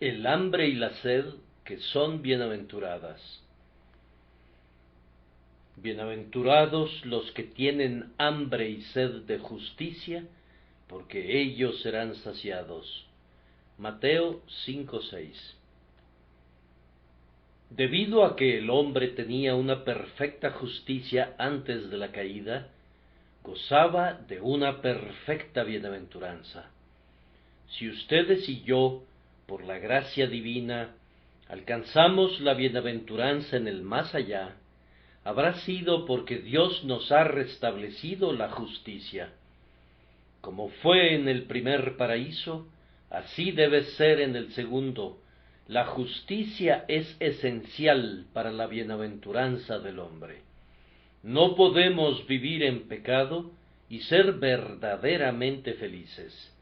el hambre y la sed que son bienaventuradas. Bienaventurados los que tienen hambre y sed de justicia, porque ellos serán saciados. Mateo 5:6. Debido a que el hombre tenía una perfecta justicia antes de la caída, gozaba de una perfecta bienaventuranza. Si ustedes y yo, por la gracia divina, alcanzamos la bienaventuranza en el más allá, habrá sido porque Dios nos ha restablecido la justicia. Como fue en el primer paraíso, así debe ser en el segundo. La justicia es esencial para la bienaventuranza del hombre. No podemos vivir en pecado y ser verdaderamente felices.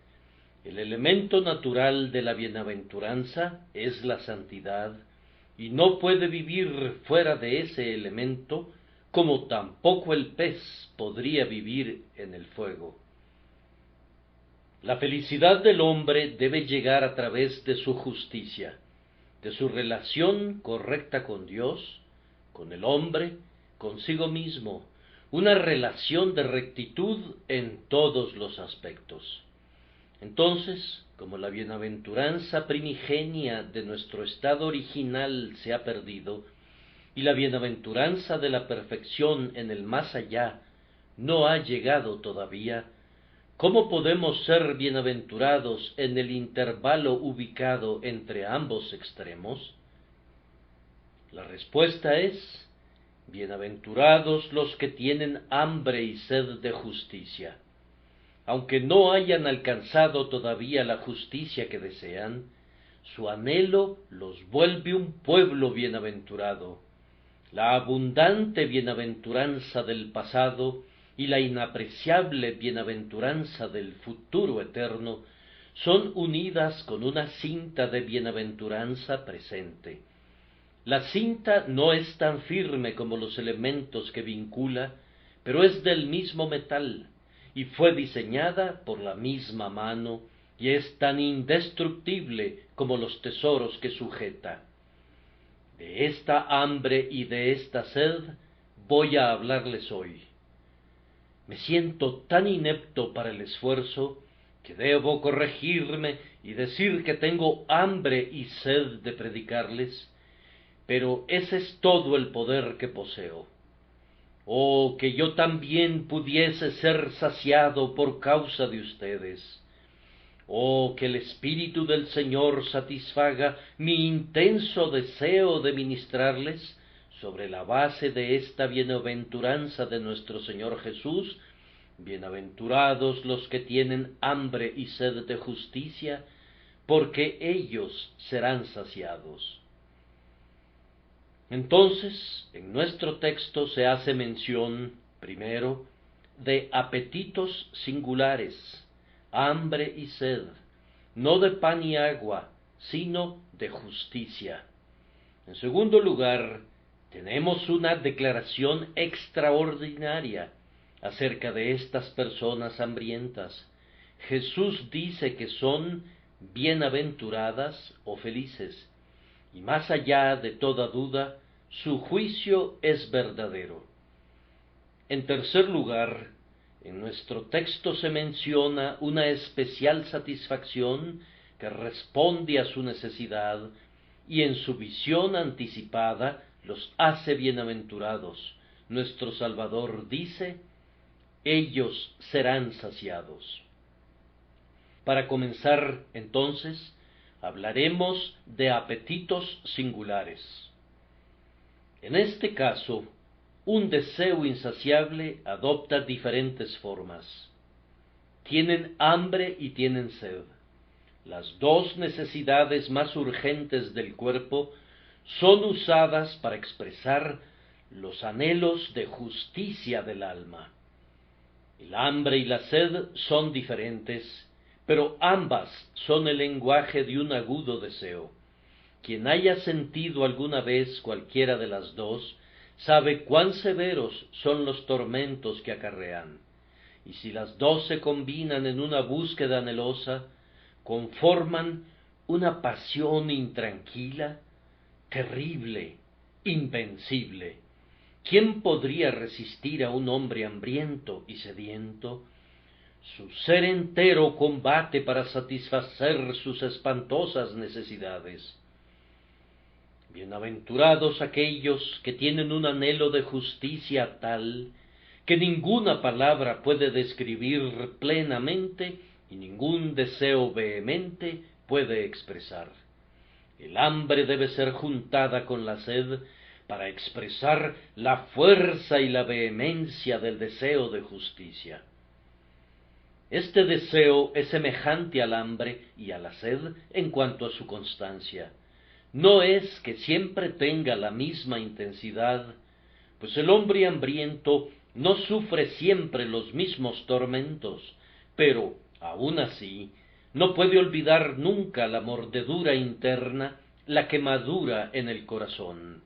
El elemento natural de la bienaventuranza es la santidad, y no puede vivir fuera de ese elemento, como tampoco el pez podría vivir en el fuego. La felicidad del hombre debe llegar a través de su justicia, de su relación correcta con Dios, con el hombre, consigo mismo, una relación de rectitud en todos los aspectos. Entonces, como la bienaventuranza primigenia de nuestro estado original se ha perdido, y la bienaventuranza de la perfección en el más allá no ha llegado todavía, ¿cómo podemos ser bienaventurados en el intervalo ubicado entre ambos extremos? La respuesta es: bienaventurados los que tienen hambre y sed de justicia. Aunque no hayan alcanzado todavía la justicia que desean, su anhelo los vuelve un pueblo bienaventurado. La abundante bienaventuranza del pasado y la inapreciable bienaventuranza del futuro eterno son unidas con una cinta de bienaventuranza presente. La cinta no es tan firme como los elementos que vincula, pero es del mismo metal, y fue diseñada por la misma mano, y es tan indestructible como los tesoros que sujeta. De esta hambre y de esta sed voy a hablarles hoy. Me siento tan inepto para el esfuerzo que debo corregirme y decir que tengo hambre y sed de predicarles, pero ese es todo el poder que poseo. Oh, que yo también pudiese ser saciado por causa de ustedes. Oh, que el Espíritu del Señor satisfaga mi intenso deseo de ministrarles sobre la base de esta bienaventuranza de nuestro Señor Jesús. Bienaventurados los que tienen hambre y sed de justicia, porque ellos serán saciados. Entonces, en nuestro texto se hace mención, primero, de apetitos singulares, hambre y sed, no de pan y agua, sino de justicia. En segundo lugar, tenemos una declaración extraordinaria acerca de estas personas hambrientas. Jesús dice que son bienaventuradas o felices, y más allá de toda duda, su juicio es verdadero. En tercer lugar, en nuestro texto se menciona una especial satisfacción que responde a su necesidad y en su visión anticipada los hace bienaventurados. Nuestro Salvador dice: ellos serán saciados. Para comenzar, entonces, hablaremos de apetitos singulares. En este caso, un deseo insaciable adopta diferentes formas. Tienen hambre y tienen sed. Las dos necesidades más urgentes del cuerpo son usadas para expresar los anhelos de justicia del alma. El hambre y la sed son diferentes, pero ambas son el lenguaje de un agudo deseo. Quien haya sentido alguna vez cualquiera de las dos, sabe cuán severos son los tormentos que acarrean, y si las dos se combinan en una búsqueda anhelosa, conforman una pasión intranquila, terrible, invencible. ¿Quién podría resistir a un hombre hambriento y sediento? Su ser entero combate para satisfacer sus espantosas necesidades. Bienaventurados aquellos que tienen un anhelo de justicia tal que ninguna palabra puede describir plenamente y ningún deseo vehemente puede expresar. El hambre debe ser juntada con la sed para expresar la fuerza y la vehemencia del deseo de justicia. Este deseo es semejante al hambre y a la sed en cuanto a su constancia. No es que siempre tenga la misma intensidad, pues el hombre hambriento no sufre siempre los mismos tormentos, pero, aun así, no puede olvidar nunca la mordedura interna, la quemadura en el corazón.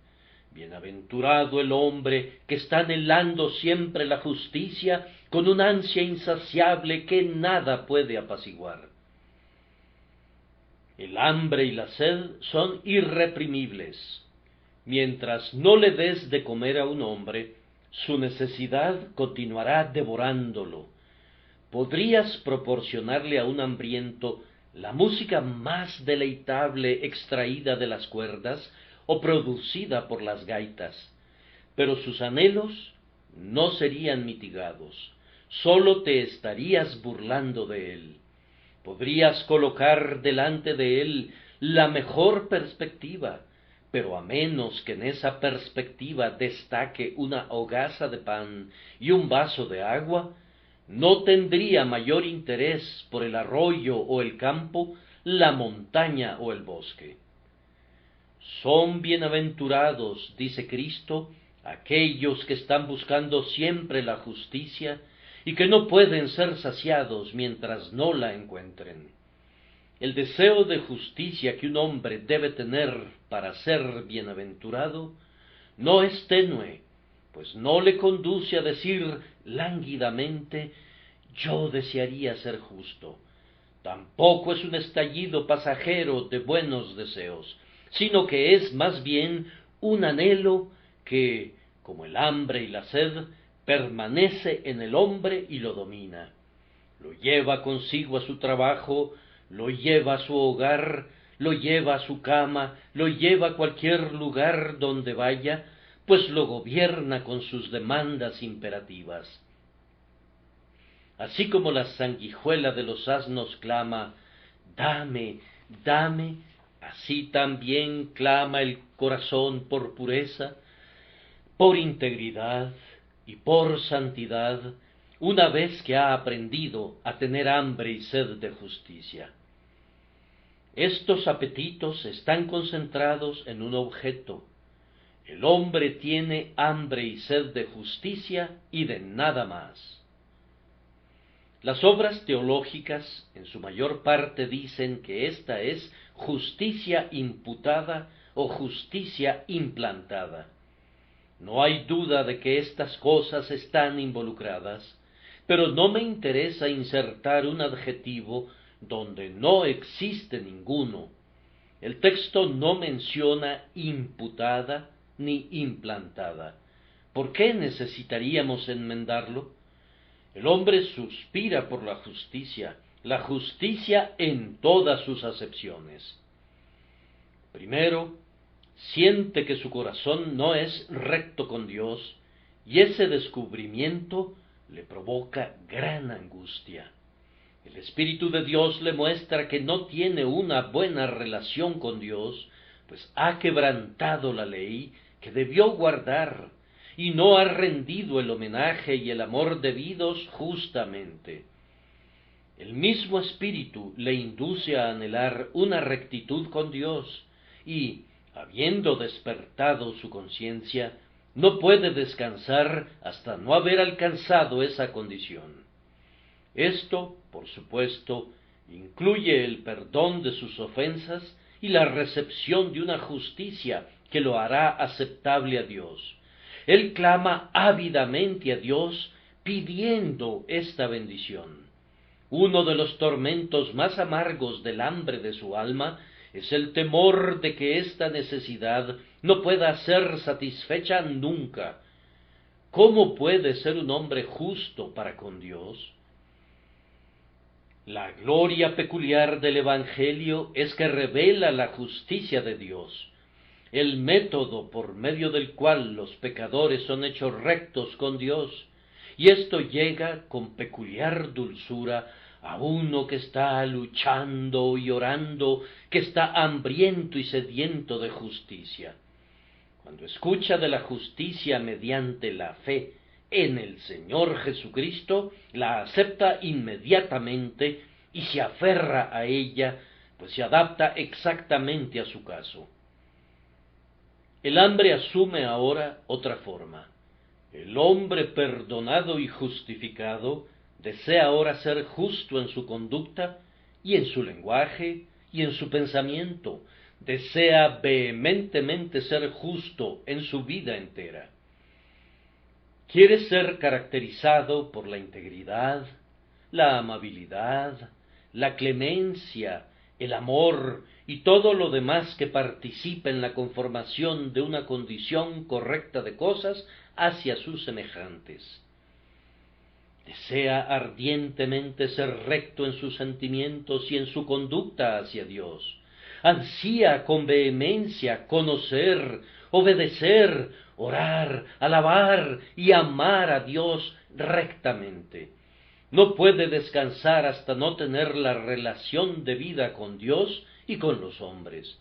Bienaventurado el hombre que está anhelando siempre la justicia con una ansia insaciable que nada puede apaciguar. El hambre y la sed son irreprimibles. Mientras no le des de comer a un hombre, su necesidad continuará devorándolo. Podrías proporcionarle a un hambriento la música más deleitable extraída de las cuerdas o producida por las gaitas, pero sus anhelos no serían mitigados, sólo te estarías burlando de él. Podrías colocar delante de él la mejor perspectiva, pero a menos que en esa perspectiva destaque una hogaza de pan y un vaso de agua, no tendría mayor interés por el arroyo o el campo, la montaña o el bosque. Son bienaventurados, dice Cristo, aquellos que están buscando siempre la justicia y que no pueden ser saciados mientras no la encuentren. El deseo de justicia que un hombre debe tener para ser bienaventurado no es tenue, pues no le conduce a decir lánguidamente, yo desearía ser justo. Tampoco es un estallido pasajero de buenos deseos, sino que es más bien un anhelo que, como el hambre y la sed, permanece en el hombre y lo domina. Lo lleva consigo a su trabajo, lo lleva a su hogar, lo lleva a su cama, lo lleva a cualquier lugar donde vaya, pues lo gobierna con sus demandas imperativas. Así como la sanguijuela de los asnos clama, dame, dame, así también clama el corazón por pureza, por integridad y por santidad, una vez que ha aprendido a tener hambre y sed de justicia. Estos apetitos están concentrados en un objeto. El hombre tiene hambre y sed de justicia y de nada más. Las obras teológicas en su mayor parte dicen que esta es justicia imputada o justicia implantada. No hay duda de que estas cosas están involucradas, pero no me interesa insertar un adjetivo donde no existe ninguno. El texto no menciona imputada ni implantada. ¿Por qué necesitaríamos enmendarlo? El hombre suspira por la justicia en todas sus acepciones. Primero, siente que su corazón no es recto con Dios, y ese descubrimiento le provoca gran angustia. El Espíritu de Dios le muestra que no tiene una buena relación con Dios, pues ha quebrantado la ley que debió guardar, y no ha rendido el homenaje y el amor debidos justamente. El mismo Espíritu le induce a anhelar una rectitud con Dios, y, habiendo despertado su conciencia, no puede descansar hasta no haber alcanzado esa condición. Esto, por supuesto, incluye el perdón de sus ofensas y la recepción de una justicia que lo hará aceptable a Dios. Él clama ávidamente a Dios pidiendo esta bendición. Uno de los tormentos más amargos del hambre de su alma es el temor de que esta necesidad no pueda ser satisfecha nunca. ¿Cómo puede ser un hombre justo para con Dios? La gloria peculiar del Evangelio es que revela la justicia de Dios, el método por medio del cual los pecadores son hechos rectos con Dios, y esto llega con peculiar dulzura a uno que está luchando y orando, que está hambriento y sediento de justicia. Cuando escucha de la justicia mediante la fe en el Señor Jesucristo, la acepta inmediatamente y se aferra a ella, pues se adapta exactamente a su caso. El hambre asume ahora otra forma. El hombre perdonado y justificado desea ahora ser justo en su conducta y en su lenguaje y en su pensamiento. Desea vehementemente ser justo en su vida entera. Quiere ser caracterizado por la integridad, la amabilidad, la clemencia, el amor y todo lo demás que participa en la conformación de una condición correcta de cosas hacia sus semejantes. Desea ardientemente ser recto en sus sentimientos y en su conducta hacia Dios. Ansía con vehemencia conocer, obedecer, orar, alabar y amar a Dios rectamente. No puede descansar hasta no tener la relación de vida con Dios y con los hombres.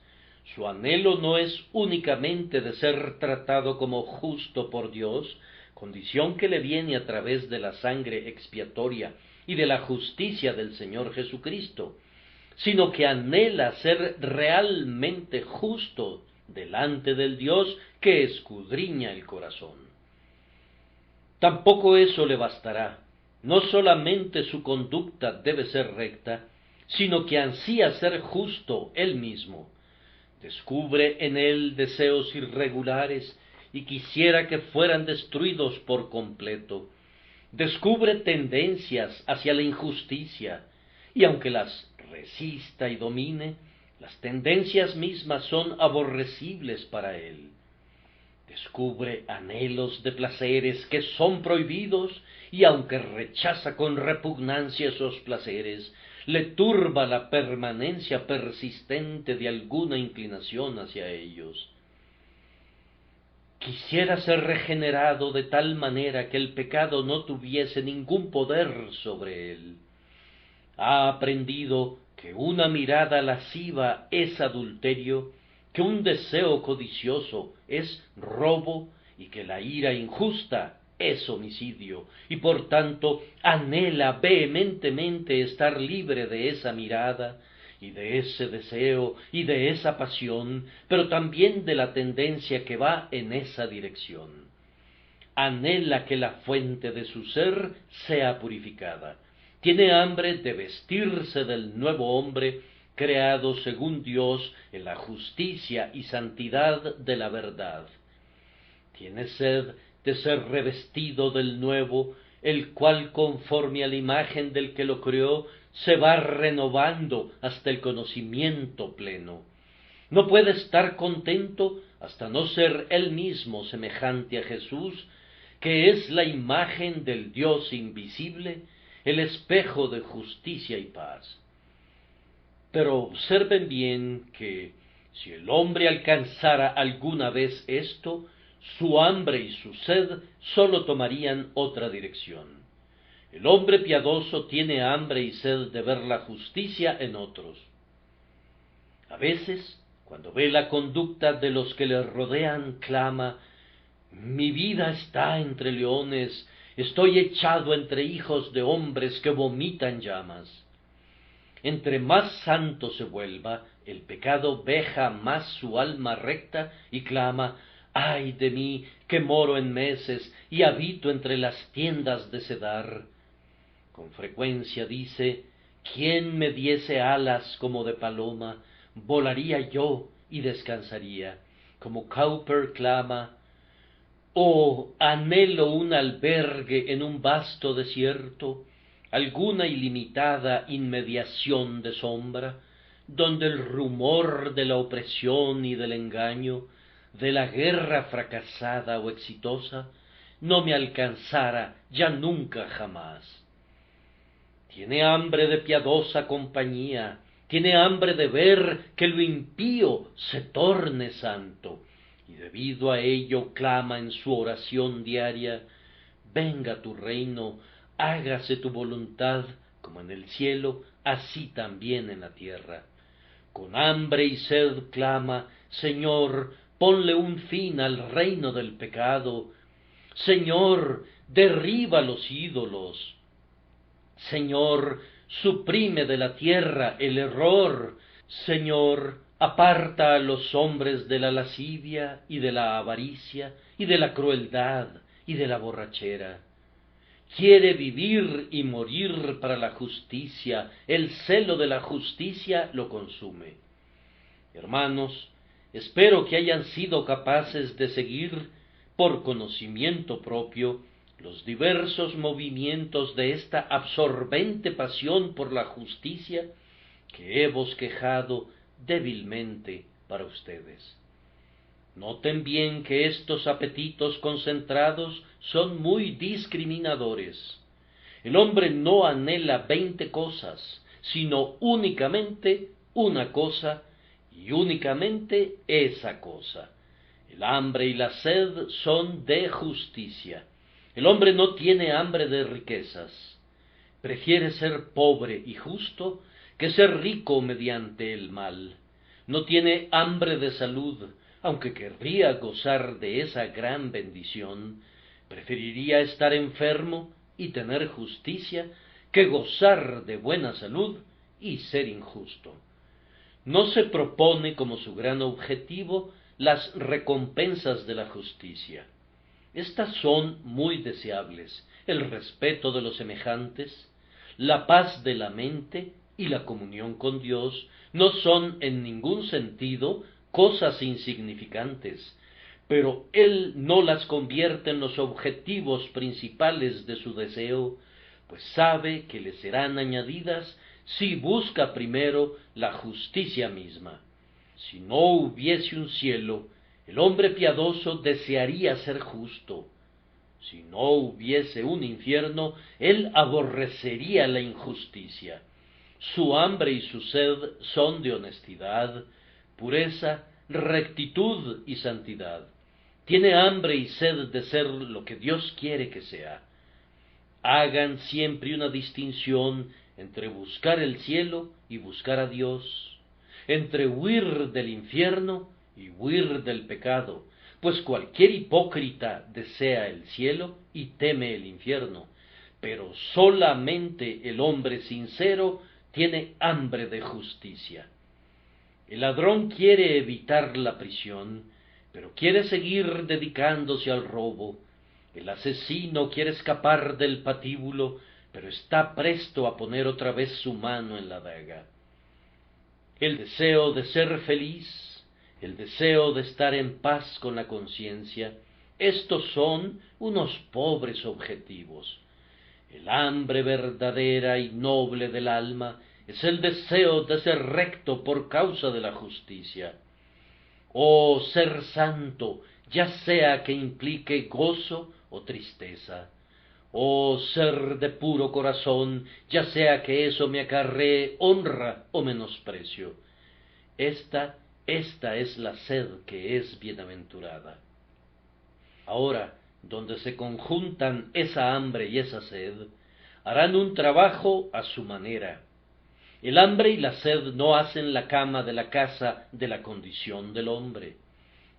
Su anhelo no es únicamente de ser tratado como justo por Dios, condición que le viene a través de la sangre expiatoria y de la justicia del Señor Jesucristo, sino que anhela ser realmente justo delante del Dios que escudriña el corazón. Tampoco eso le bastará. No solamente su conducta debe ser recta, sino que ansía ser justo él mismo. Descubre en él deseos irregulares y quisiera que fueran destruidos por completo. Descubre tendencias hacia la injusticia, y aunque las resista y domine, las tendencias mismas son aborrecibles para él. Descubre anhelos de placeres que son prohibidos, y aunque rechaza con repugnancia esos placeres, le turba la permanencia persistente de alguna inclinación hacia ellos. Quisiera ser regenerado de tal manera que el pecado no tuviese ningún poder sobre él. Ha aprendido que una mirada lasciva es adulterio, que un deseo codicioso es robo y que la ira injusta es homicidio, y por tanto anhela vehementemente estar libre de esa mirada y de ese deseo y de esa pasión, pero también de la tendencia que va en esa dirección. Anhela que la fuente de su ser sea purificada. Tiene hambre de vestirse del nuevo hombre creado según Dios en la justicia y santidad de la verdad. Tiene sed de ser revestido del nuevo, el cual conforme a la imagen del que lo creó, se va renovando hasta el conocimiento pleno. No puede estar contento hasta no ser él mismo semejante a Jesús, que es la imagen del Dios invisible, el espejo de justicia y paz. Pero observen bien que, si el hombre alcanzara alguna vez esto, su hambre y su sed sólo tomarían otra dirección. El hombre piadoso tiene hambre y sed de ver la justicia en otros. A veces, cuando ve la conducta de los que le rodean, clama: «Mi vida está entre leones, estoy echado entre hijos de hombres que vomitan llamas». Entre más santo se vuelva, el pecado veja más su alma recta y clama: «¡Ay de mí, que moro en meses y habito entre las tiendas de cedar!». Con frecuencia dice: «¿Quién me diese alas como de paloma? Volaría yo y descansaría». Como Cowper clama: «Oh, anhelo un albergue en un vasto desierto, alguna ilimitada inmediación de sombra, donde el rumor de la opresión y del engaño, de la guerra fracasada o exitosa, no me alcanzara ya nunca jamás. Tiene hambre de piadosa compañía, tiene hambre de ver que lo impío se torne santo, y debido a ello clama en su oración diaria: venga tu reino, hágase tu voluntad, como en el cielo, así también en la tierra. Con hambre y sed clama: Señor, ponle un fin al reino del pecado. Señor, derriba los ídolos. Señor, suprime de la tierra el error. Señor, aparta a los hombres de la lascivia y de la avaricia y de la crueldad y de la borrachera. Quiere vivir y morir para la justicia, el celo de la justicia lo consume. Hermanos, espero que hayan sido capaces de seguir, por conocimiento propio, los diversos movimientos de esta absorbente pasión por la justicia que he bosquejado débilmente para ustedes. Noten bien que estos apetitos concentrados son muy discriminadores. El hombre no anhela 20 cosas, sino únicamente una cosa, y únicamente esa cosa. El hambre y la sed son de justicia. El hombre no tiene hambre de riquezas. Prefiere ser pobre y justo que ser rico mediante el mal. No tiene hambre de salud, aunque querría gozar de esa gran bendición. Preferiría estar enfermo y tener justicia que gozar de buena salud y ser injusto. No se propone como su gran objetivo las recompensas de la justicia. Estas son muy deseables: el respeto de los semejantes, la paz de la mente y la comunión con Dios no son en ningún sentido cosas insignificantes, pero él no las convierte en los objetivos principales de su deseo, pues sabe que le serán añadidas si busca primero la justicia misma. Si no hubiese un cielo, el hombre piadoso desearía ser justo. Si no hubiese un infierno, él aborrecería la injusticia. Su hambre y su sed son de honestidad, pureza, rectitud y santidad. Tiene hambre y sed de ser lo que Dios quiere que sea. Hagan siempre una distinción entre buscar el cielo y buscar a Dios, entre huir del infierno y huir del pecado, pues cualquier hipócrita desea el cielo y teme el infierno, pero solamente el hombre sincero tiene hambre de justicia. El ladrón quiere evitar la prisión, pero quiere seguir dedicándose al robo. El asesino quiere escapar del patíbulo, pero está presto a poner otra vez su mano en la daga. El deseo de ser feliz, el deseo de estar en paz con la conciencia, estos son unos pobres objetivos. El hambre verdadera y noble del alma es el deseo de ser recto por causa de la justicia. Oh, ser santo, ya sea que implique gozo o tristeza. Oh, ser de puro corazón, ya sea que eso me acarree honra o menosprecio. Esta es la sed que es bienaventurada. Ahora, donde se conjuntan esa hambre y esa sed, harán un trabajo a su manera. El hambre y la sed no hacen la cama de la casa de la condición del hombre.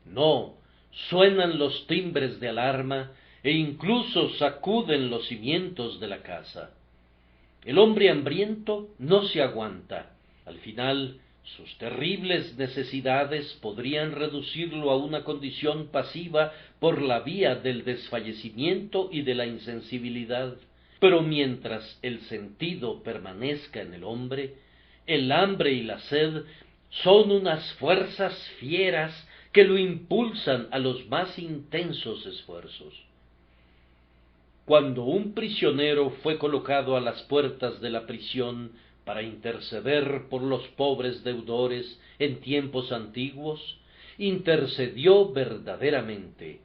No, suenan los timbres de alarma e incluso sacuden los cimientos de la casa. El hombre hambriento no se aguanta. Al final, sus terribles necesidades podrían reducirlo a una condición pasiva por la vía del desfallecimiento y de la insensibilidad. Pero mientras el sentido permanezca en el hombre, el hambre y la sed son unas fuerzas fieras que lo impulsan a los más intensos esfuerzos. cuando un prisionero fue colocado a las puertas de la prisión para interceder por los pobres deudores en tiempos antiguos, intercedió verdaderamente.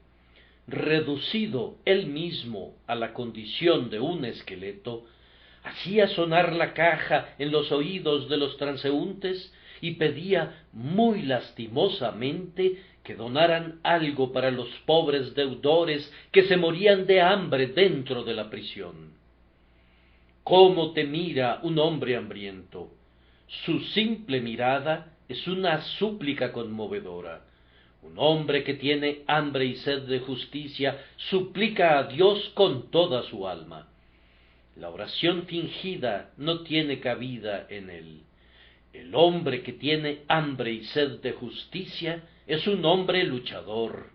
Reducido él mismo a la condición de un esqueleto, hacía sonar la caja en los oídos de los transeúntes y pedía muy lastimosamente que donaran algo para los pobres deudores que se morían de hambre dentro de la prisión. ¿Cómo te mira un hombre hambriento? Su simple mirada es una súplica conmovedora. Un hombre que tiene hambre y sed de justicia suplica a Dios con toda su alma. La oración fingida no tiene cabida en él. El hombre que tiene hambre y sed de justicia es un hombre luchador.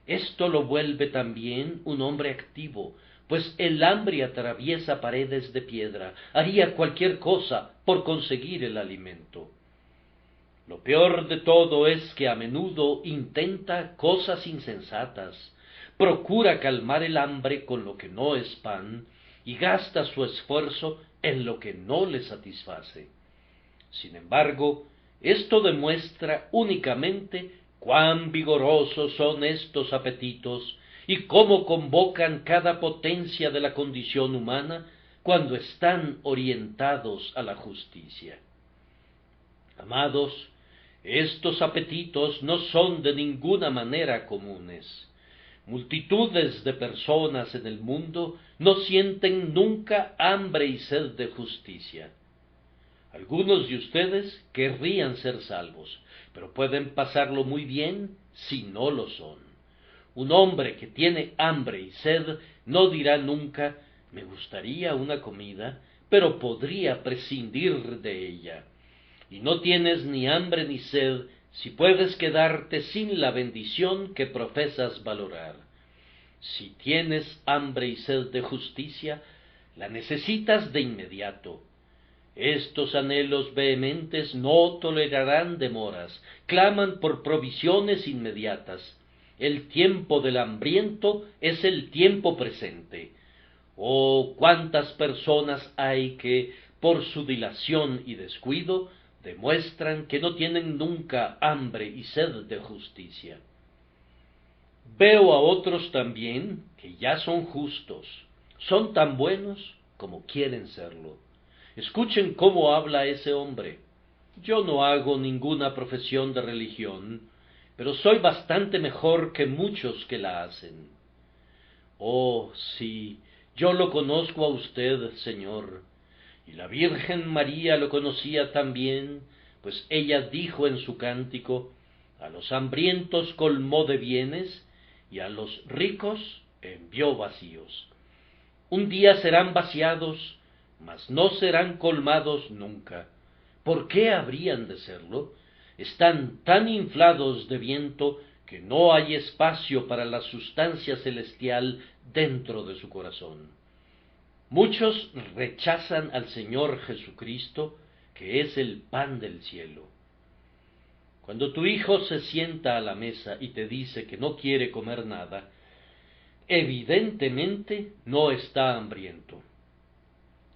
Esto lo vuelve también un hombre activo, pues el hambre atraviesa paredes de piedra, haría cualquier cosa por conseguir el alimento. Lo peor de todo es que a menudo intenta cosas insensatas, procura calmar el hambre con lo que no es pan, y gasta su esfuerzo en lo que no le satisface. Sin embargo, esto demuestra únicamente cuán vigorosos son estos apetitos y cómo convocan cada potencia de la condición humana cuando están orientados a la justicia. Amados, estos apetitos no son de ninguna manera comunes. Multitudes de personas en el mundo no sienten nunca hambre y sed de justicia. Algunos de ustedes querrían ser salvos, pero pueden pasarlo muy bien si no lo son. Un hombre que tiene hambre y sed no dirá nunca, me gustaría una comida, pero podría prescindir de ella. Y no tienes ni hambre ni sed si puedes quedarte sin la bendición que profesas valorar. Si tienes hambre y sed de justicia, la necesitas de inmediato. Estos anhelos vehementes no tolerarán demoras, claman por provisiones inmediatas. El tiempo del hambriento es el tiempo presente. Oh, cuántas personas hay que, por su dilación y descuido, demuestran que no tienen nunca hambre y sed de justicia. Veo a otros también que ya son justos, son tan buenos como quieren serlo. Escuchen cómo habla ese hombre. Yo no hago ninguna profesión de religión, pero soy bastante mejor que muchos que la hacen. Oh, sí, yo lo conozco a usted, Señor, y la Virgen María lo conocía también, pues ella dijo en su cántico, a los hambrientos colmó de bienes, y a los ricos envió vacíos. Un día serán vaciados, mas no serán colmados nunca. ¿Por qué habrían de serlo? Están tan inflados de viento que no hay espacio para la sustancia celestial dentro de su corazón. Muchos rechazan al Señor Jesucristo, que es el pan del cielo. Cuando tu hijo se sienta a la mesa y te dice que no quiere comer nada, evidentemente no está hambriento.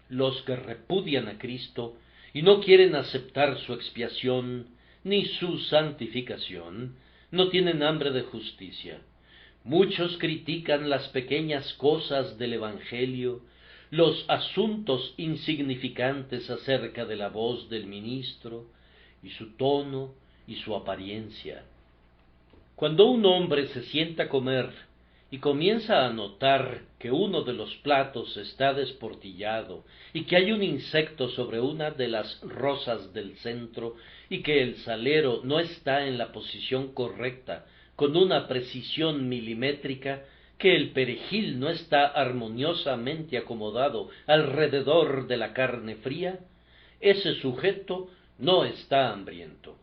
Los que repudian a Cristo y no quieren aceptar su expiación ni su santificación, no tienen hambre de justicia. Muchos critican las pequeñas cosas del Evangelio, los asuntos insignificantes acerca de la voz del ministro, y su tono y su apariencia. Cuando un hombre se sienta a comer y comienza a notar que uno de los platos está desportillado y que hay un insecto sobre una de las rosas del centro y que el salero no está en la posición correcta con una precisión milimétrica, que el perejil no está armoniosamente acomodado alrededor de la carne fría, ese sujeto no está hambriento.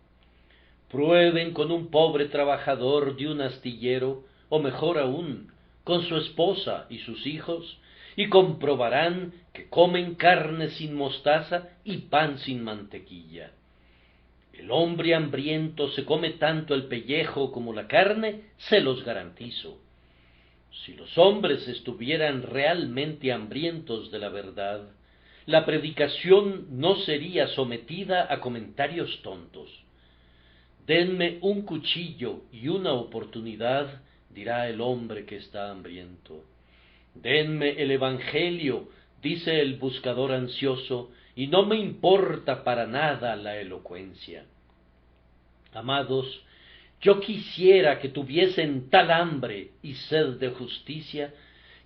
Prueben con un pobre trabajador de un astillero, o mejor aún, con su esposa y sus hijos, y comprobarán que comen carne sin mostaza y pan sin mantequilla. El hombre hambriento se come tanto el pellejo como la carne, se los garantizo. Si los hombres estuvieran realmente hambrientos de la verdad, la predicación no sería sometida a comentarios tontos. Denme un cuchillo y una oportunidad, dirá el hombre que está hambriento. Denme el Evangelio, dice el buscador ansioso, y no me importa para nada la elocuencia. Amados, yo quisiera que tuviesen tal hambre y sed de justicia,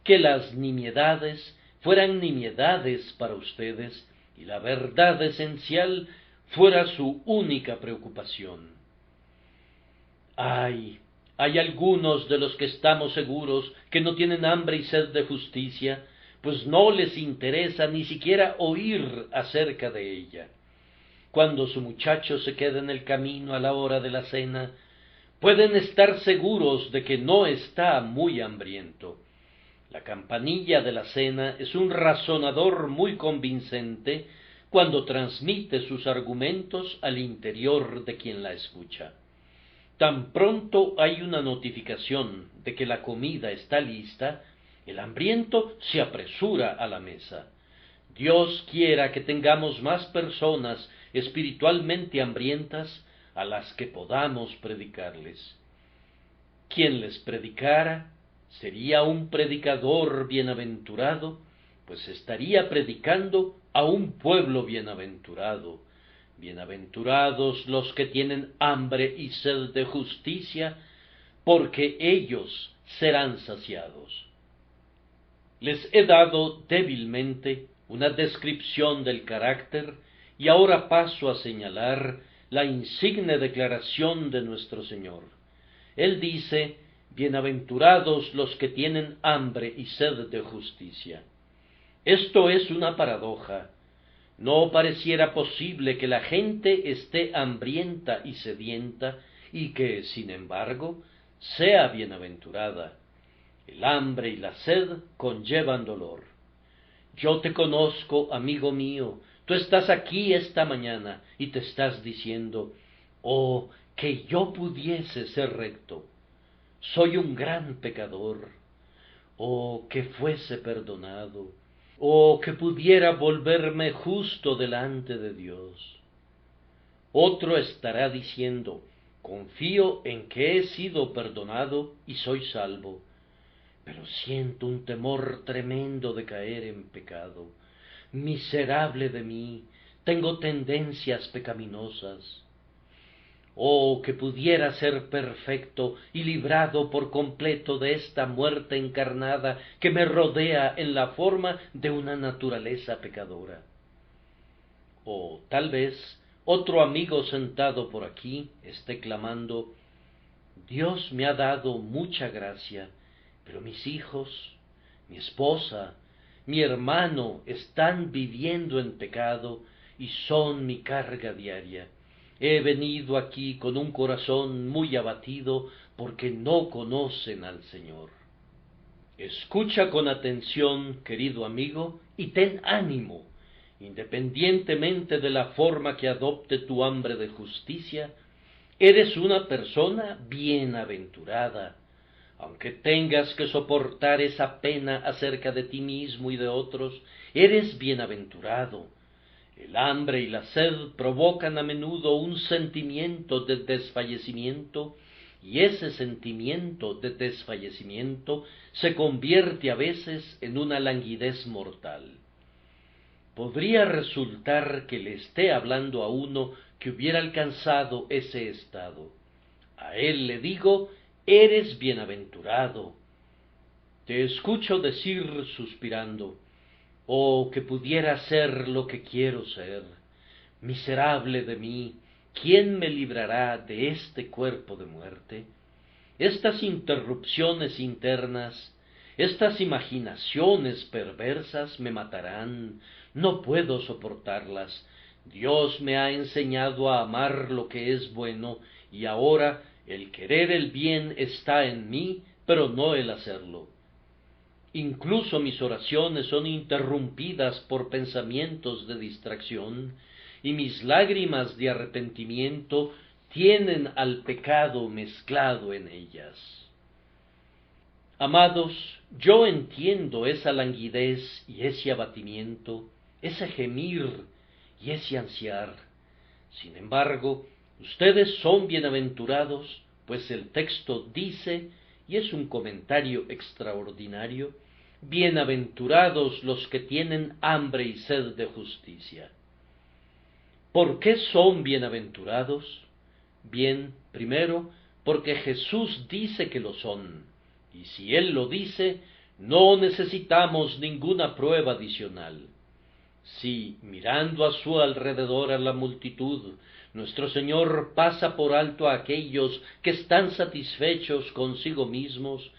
que las nimiedades fueran nimiedades para ustedes, y la verdad esencial fuera su única preocupación. Hay algunos de los que estamos seguros que no tienen hambre y sed de justicia, pues no les interesa ni siquiera oír acerca de ella. Cuando su muchacho se queda en el camino a la hora de la cena, pueden estar seguros de que no está muy hambriento. La campanilla de la cena es un razonador muy convincente cuando transmite sus argumentos al interior de quien la escucha. Tan pronto hay una notificación de que la comida está lista, el hambriento se apresura a la mesa. Dios quiera que tengamos más personas espiritualmente hambrientas a las que podamos predicarles. Quien les predicara sería un predicador bienaventurado, pues estaría predicando a un pueblo bienaventurado. Bienaventurados los que tienen hambre y sed de justicia, porque ellos serán saciados. Les he dado débilmente una descripción del carácter y ahora paso a señalar la insigne declaración de nuestro Señor. Él dice: bienaventurados los que tienen hambre y sed de justicia. Esto es una paradoja. No pareciera posible que la gente esté hambrienta y sedienta y que, sin embargo, sea bienaventurada. El hambre y la sed conllevan dolor. Yo te conozco, amigo mío, tú estás aquí esta mañana y te estás diciendo: oh, que yo pudiese ser recto. Soy un gran pecador. Oh, que fuese perdonado. Oh, que pudiera volverme justo delante de Dios. Otro estará diciendo: confío en que he sido perdonado y soy salvo, pero siento un temor tremendo de caer en pecado. Miserable de mí, tengo tendencias pecaminosas. Oh, que pudiera ser perfecto y librado por completo de esta muerte encarnada que me rodea en la forma de una naturaleza pecadora. O tal vez otro amigo sentado por aquí esté clamando: Dios me ha dado mucha gracia, pero mis hijos, mi esposa, mi hermano están viviendo en pecado y son mi carga diaria. He venido aquí con un corazón muy abatido porque no conocen al Señor. Escucha con atención, querido amigo, y ten ánimo. Independientemente de la forma que adopte tu hambre de justicia, eres una persona bienaventurada. Aunque tengas que soportar esa pena acerca de ti mismo y de otros, eres bienaventurado. El hambre y la sed provocan a menudo un sentimiento de desfallecimiento, y ese sentimiento de desfallecimiento se convierte a veces en una languidez mortal. Podría resultar que le esté hablando a uno que hubiera alcanzado ese estado. A él le digo: eres bienaventurado. Te escucho decir suspirando: oh, que pudiera ser lo que quiero ser. Miserable de mí, ¿quién me librará de este cuerpo de muerte? Estas interrupciones internas, estas imaginaciones perversas me matarán, no puedo soportarlas. Dios me ha enseñado a amar lo que es bueno, y ahora el querer el bien está en mí, pero no el hacerlo. Incluso mis oraciones son interrumpidas por pensamientos de distracción, y mis lágrimas de arrepentimiento tienen al pecado mezclado en ellas. Amados, yo entiendo esa languidez y ese abatimiento, ese gemir y ese ansiar. Sin embargo, ustedes son bienaventurados, pues el texto dice, y es un comentario extraordinario, bienaventurados los que tienen hambre y sed de justicia. ¿Por qué son bienaventurados? Bien, primero, porque Jesús dice que lo son, y si Él lo dice, no necesitamos ninguna prueba adicional. Si, mirando a su alrededor a la multitud, nuestro Señor pasa por alto a aquellos que están satisfechos consigo mismos,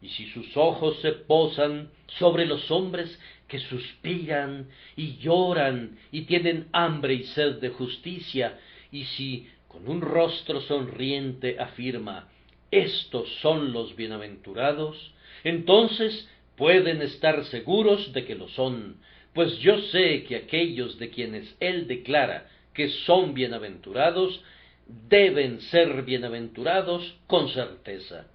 y si sus ojos se posan sobre los hombres que suspiran y lloran y tienen hambre y sed de justicia, y si con un rostro sonriente afirma, estos son los bienaventurados, entonces pueden estar seguros de que lo son, pues yo sé que aquellos de quienes Él declara que son bienaventurados, deben ser bienaventurados con certeza.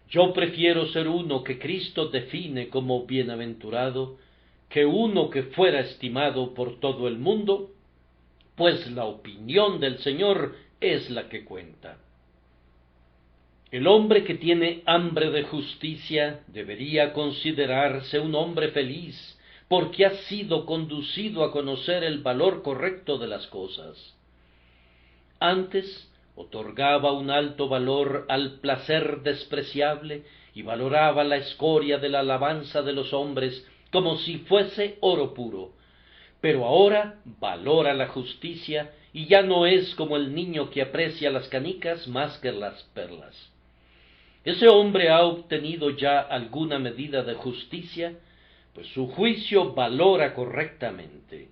Yo prefiero ser uno que Cristo define como bienaventurado, que uno que fuera estimado por todo el mundo, pues la opinión del Señor es la que cuenta. El hombre que tiene hambre de justicia debería considerarse un hombre feliz, porque ha sido conducido a conocer el valor correcto de las cosas. Antes otorgaba un alto valor al placer despreciable y valoraba la escoria de la alabanza de los hombres como si fuese oro puro, pero ahora valora la justicia y ya no es como el niño que aprecia las canicas más que las perlas. Ese hombre ha obtenido ya alguna medida de justicia, pues su juicio valora correctamente.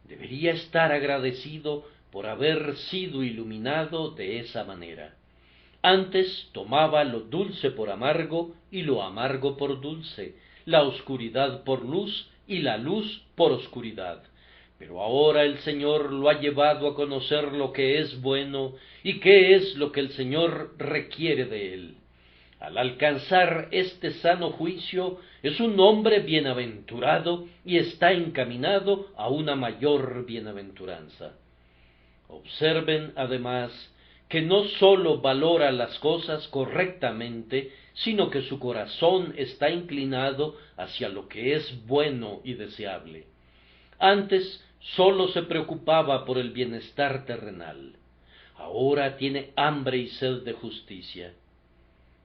Debería estar agradecido por haber sido iluminado de esa manera. Antes tomaba lo dulce por amargo y lo amargo por dulce, la oscuridad por luz y la luz por oscuridad. Pero ahora el Señor lo ha llevado a conocer lo que es bueno y qué es lo que el Señor requiere de él. Al alcanzar este sano juicio, es un hombre bienaventurado y está encaminado a una mayor bienaventuranza. Observen, además, que no sólo valora las cosas correctamente, sino que su corazón está inclinado hacia lo que es bueno y deseable. Antes sólo se preocupaba por el bienestar terrenal. Ahora tiene hambre y sed de justicia.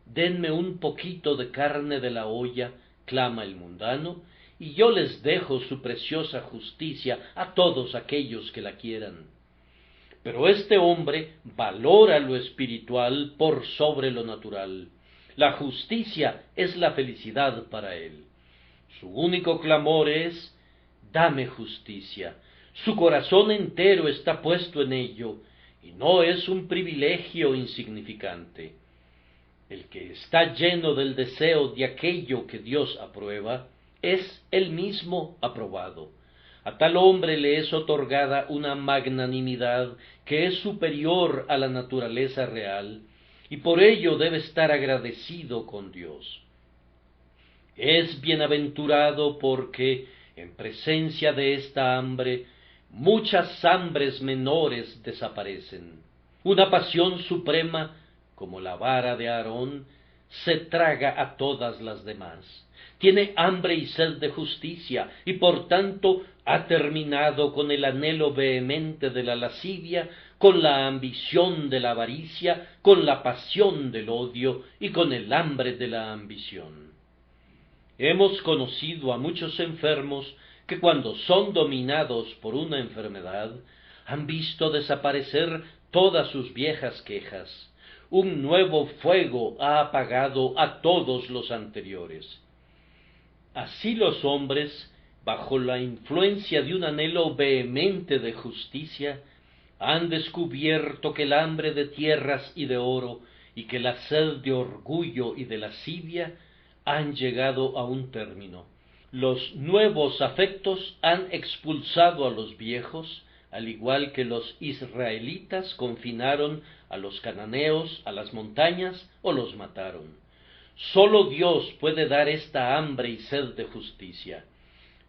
Denme un poquito de carne de la olla, clama el mundano, y yo les dejo su preciosa justicia a todos aquellos que la quieran. Pero este hombre valora lo espiritual por sobre lo natural. La justicia es la felicidad para él. Su único clamor es, dame justicia. Su corazón entero está puesto en ello, y no es un privilegio insignificante. El que está lleno del deseo de aquello que Dios aprueba, es él mismo aprobado. A tal hombre le es otorgada una magnanimidad que es superior a la naturaleza real, y por ello debe estar agradecido con Dios. Es bienaventurado porque, en presencia de esta hambre, muchas hambres menores desaparecen. Una pasión suprema, como la vara de Aarón, se traga a todas las demás. Tiene hambre y sed de justicia, y por tanto ha terminado con el anhelo vehemente de la lascivia, con la ambición de la avaricia, con la pasión del odio y con el hambre de la ambición. Hemos conocido a muchos enfermos que cuando son dominados por una enfermedad, han visto desaparecer todas sus viejas quejas. Un nuevo fuego ha apagado a todos los anteriores. Así los hombres, bajo la influencia de un anhelo vehemente de justicia, han descubierto que el hambre de tierras y de oro, y que la sed de orgullo y de lascivia, han llegado a un término. Los nuevos afectos han expulsado a los viejos, al igual que los israelitas confinaron a los cananeos a las montañas o los mataron. Sólo Dios puede dar esta hambre y sed de justicia.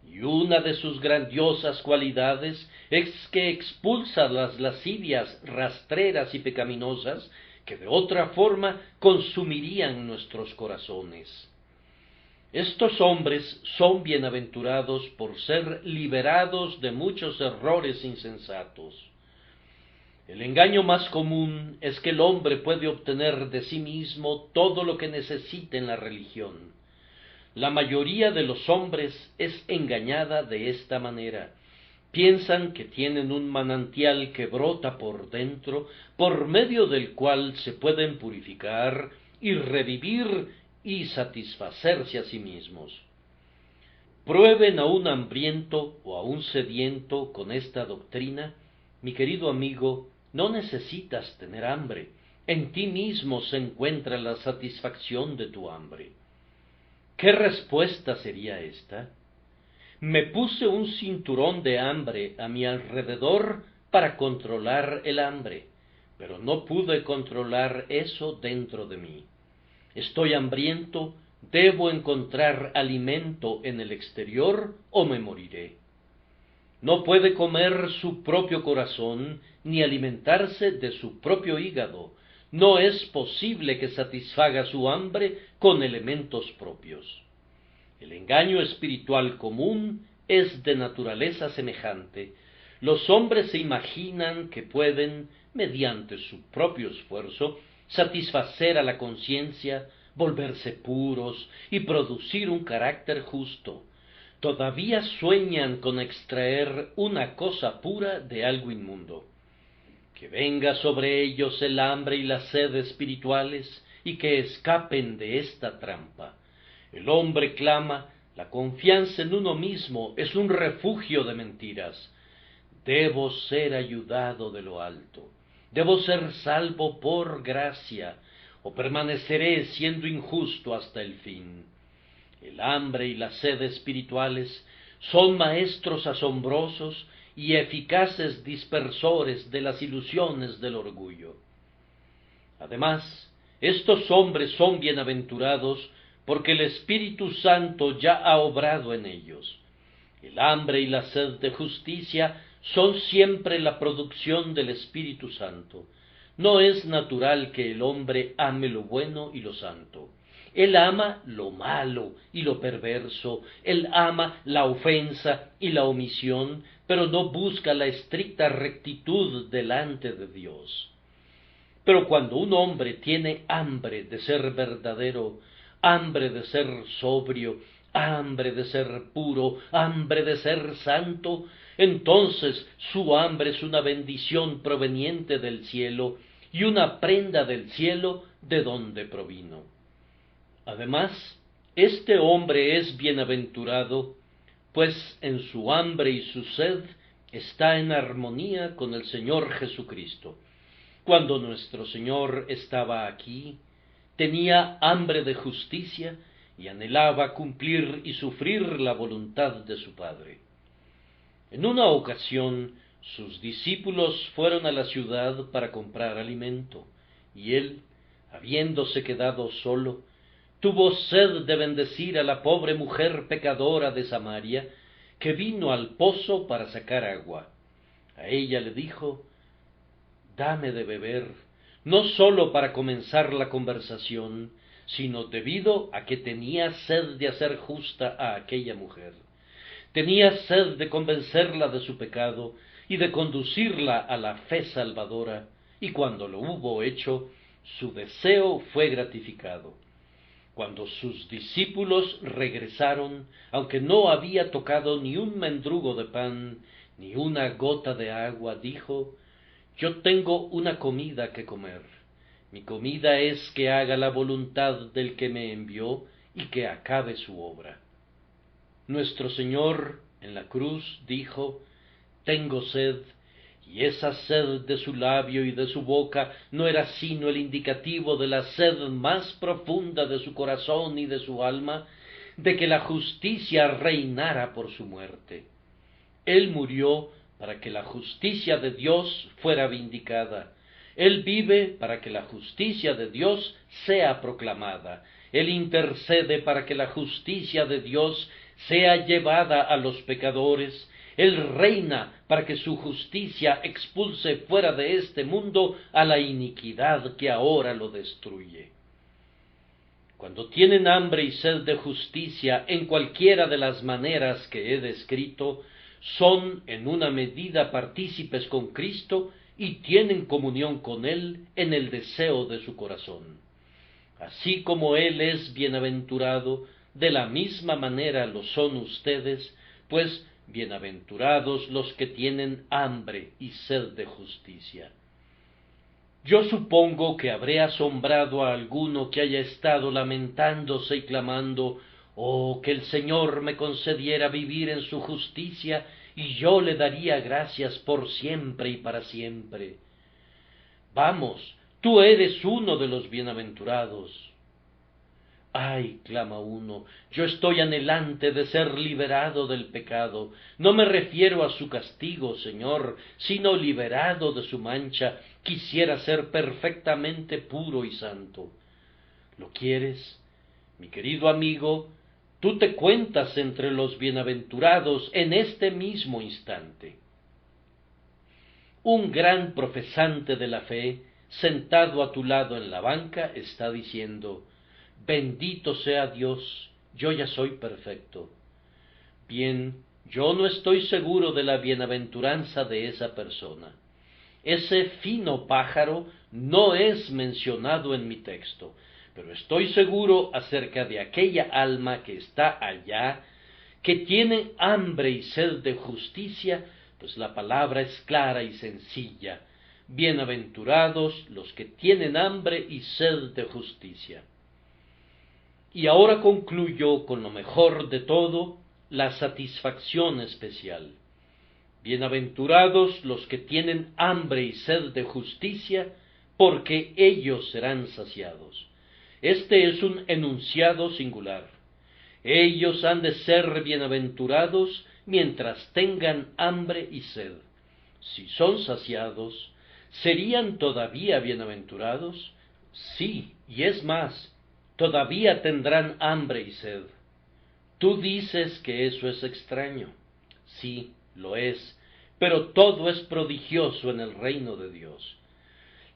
Y una de sus grandiosas cualidades es que expulsa las lascivias rastreras y pecaminosas que de otra forma consumirían nuestros corazones. Estos hombres son bienaventurados por ser liberados de muchos errores insensatos. El engaño más común es que el hombre puede obtener de sí mismo todo lo que necesita en la religión. La mayoría de los hombres es engañada de esta manera. Piensan que tienen un manantial que brota por dentro, por medio del cual se pueden purificar y revivir y satisfacerse a sí mismos. Prueben a un hambriento o a un sediento con esta doctrina. Mi querido amigo, no necesitas tener hambre. En ti mismo se encuentra la satisfacción de tu hambre. ¿Qué respuesta sería esta? Me puse un cinturón de hambre a mi alrededor para controlar el hambre, pero no pude controlar eso dentro de mí. Estoy hambriento, debo encontrar alimento en el exterior o me moriré. No puede comer su propio corazón ni alimentarse de su propio hígado. No es posible que satisfaga su hambre con elementos propios. El engaño espiritual común es de naturaleza semejante. Los hombres se imaginan que pueden, mediante su propio esfuerzo, satisfacer a la conciencia, volverse puros y producir un carácter justo. Todavía sueñan con extraer una cosa pura de algo inmundo. Que venga sobre ellos el hambre y la sed espirituales y que escapen de esta trampa. El hombre clama, la confianza en uno mismo es un refugio de mentiras. Debo ser ayudado de lo alto, debo ser salvo por gracia, o permaneceré siendo injusto hasta el fin. El hambre y la sed espirituales son maestros asombrosos y eficaces dispersores de las ilusiones del orgullo. Además, estos hombres son bienaventurados porque el Espíritu Santo ya ha obrado en ellos. El hambre y la sed de justicia son siempre la producción del Espíritu Santo. No es natural que el hombre ame lo bueno y lo santo. Él ama lo malo y lo perverso, él ama la ofensa y la omisión, pero no busca la estricta rectitud delante de Dios. Pero cuando un hombre tiene hambre de ser verdadero, hambre de ser sobrio, hambre de ser puro, hambre de ser santo, entonces su hambre es una bendición proveniente del cielo y una prenda del cielo de donde provino. Además, este hombre es bienaventurado, pues en su hambre y su sed está en armonía con el Señor Jesucristo. Cuando nuestro Señor estaba aquí, tenía hambre de justicia y anhelaba cumplir y sufrir la voluntad de su Padre. En una ocasión, sus discípulos fueron a la ciudad para comprar alimento, y él, habiéndose quedado solo, tuvo sed de bendecir a la pobre mujer pecadora de Samaria, que vino al pozo para sacar agua. A ella le dijo: «Dame de beber», no sólo para comenzar la conversación, sino debido a que tenía sed de hacer justa a aquella mujer. Tenía sed de convencerla de su pecado y de conducirla a la fe salvadora, y cuando lo hubo hecho, su deseo fue gratificado. Cuando sus discípulos regresaron, aunque no había tocado ni un mendrugo de pan, ni una gota de agua, dijo: «Yo tengo una comida que comer. Mi comida es que haga la voluntad del que me envió y que acabe su obra». Nuestro Señor en la cruz dijo: «Tengo sed», y esa sed de su labio y de su boca no era sino el indicativo de la sed más profunda de su corazón y de su alma, de que la justicia reinara por su muerte. Él murió para que la justicia de Dios fuera vindicada. Él vive para que la justicia de Dios sea proclamada, Él intercede para que la justicia de Dios sea llevada a los pecadores. Él reina para que su justicia expulse fuera de este mundo a la iniquidad que ahora lo destruye. Cuando tienen hambre y sed de justicia en cualquiera de las maneras que he descrito, son en una medida partícipes con Cristo y tienen comunión con Él en el deseo de su corazón. Así como Él es bienaventurado, de la misma manera lo son ustedes, pues bienaventurados los que tienen hambre y sed de justicia. Yo supongo que habré asombrado a alguno que haya estado lamentándose y clamando: «Oh, que el Señor me concediera vivir en su justicia, y yo le daría gracias por siempre y para siempre». Vamos, tú eres uno de los bienaventurados. Ay, clama uno, yo estoy anhelante de ser liberado del pecado. No me refiero a su castigo, Señor, sino liberado de su mancha. Quisiera ser perfectamente puro y santo. ¿Lo quieres? Mi querido amigo, tú te cuentas entre los bienaventurados en este mismo instante. Un gran profesante de la fe, sentado a tu lado en la banca, está diciendo: «Bendito sea Dios, yo ya soy perfecto». Bien, yo no estoy seguro de la bienaventuranza de esa persona. Ese fino pájaro no es mencionado en mi texto, pero estoy seguro acerca de aquella alma que está allá, que tiene hambre y sed de justicia, pues la palabra es clara y sencilla: bienaventurados los que tienen hambre y sed de justicia. Y ahora concluyo con lo mejor de todo, la satisfacción especial. Bienaventurados los que tienen hambre y sed de justicia, porque ellos serán saciados. Este es un enunciado singular. Ellos han de ser bienaventurados mientras tengan hambre y sed. Si son saciados, ¿serían todavía bienaventurados? Sí, y es más, todavía tendrán hambre y sed. Tú dices que eso es extraño. Sí, lo es, pero todo es prodigioso en el reino de Dios.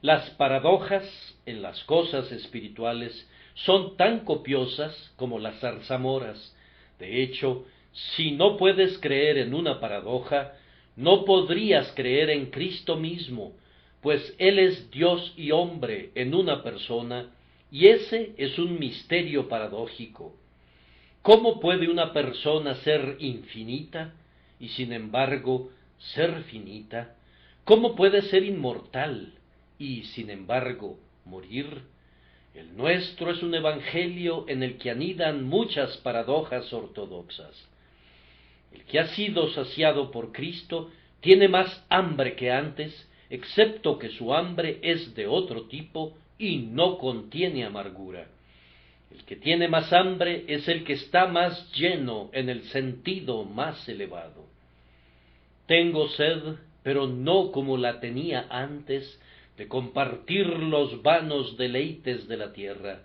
Las paradojas en las cosas espirituales son tan copiosas como las zarzamoras. De hecho, si no puedes creer en una paradoja, no podrías creer en Cristo mismo, pues Él es Dios y hombre en una persona, y ese es un misterio paradójico. ¿Cómo puede una persona ser infinita y sin embargo ser finita? ¿Cómo puede ser inmortal y sin embargo morir? El nuestro es un evangelio en el que anidan muchas paradojas ortodoxas. El que ha sido saciado por Cristo tiene más hambre que antes, excepto que su hambre es de otro tipo y no contiene amargura. El que tiene más hambre es el que está más lleno en el sentido más elevado. Tengo sed, pero no como la tenía antes, de compartir los vanos deleites de la tierra.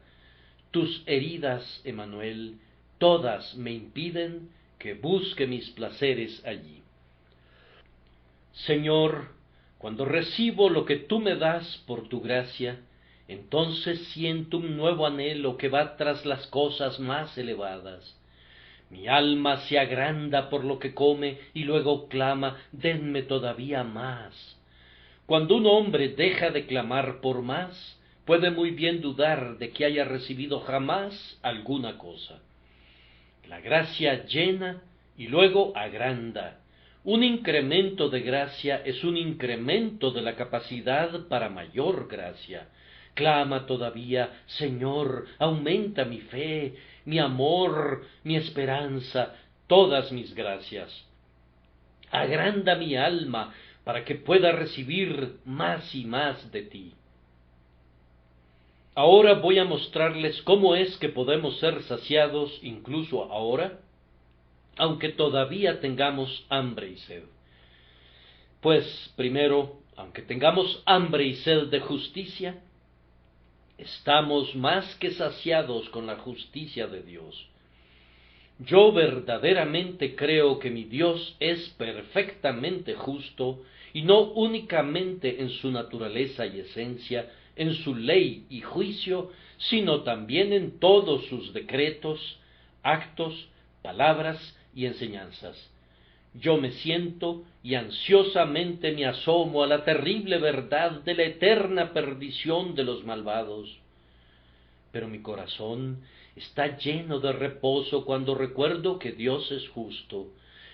Tus heridas, Emmanuel, todas me impiden que busque mis placeres allí. Señor, cuando recibo lo que tú me das por tu gracia, entonces siento un nuevo anhelo que va tras las cosas más elevadas. Mi alma se agranda por lo que come y luego clama: denme todavía más. Cuando un hombre deja de clamar por más, puede muy bien dudar de que haya recibido jamás alguna cosa. La gracia llena y luego agranda. Un incremento de gracia es un incremento de la capacidad para mayor gracia. Clama todavía: Señor, aumenta mi fe, mi amor, mi esperanza, todas mis gracias. Agranda mi alma para que pueda recibir más y más de ti. Ahora voy a mostrarles cómo es que podemos ser saciados incluso ahora, aunque todavía tengamos hambre y sed. Pues, primero, aunque tengamos hambre y sed de justicia, Estamos más que saciados con la justicia de Dios. Yo verdaderamente creo que mi Dios es perfectamente justo, y no únicamente en su naturaleza y esencia, en su ley y juicio, sino también en todos sus decretos, actos, palabras y enseñanzas. Yo me siento y ansiosamente me asomo a la terrible verdad de la eterna perdición de los malvados. Pero mi corazón está lleno de reposo cuando recuerdo que Dios es justo.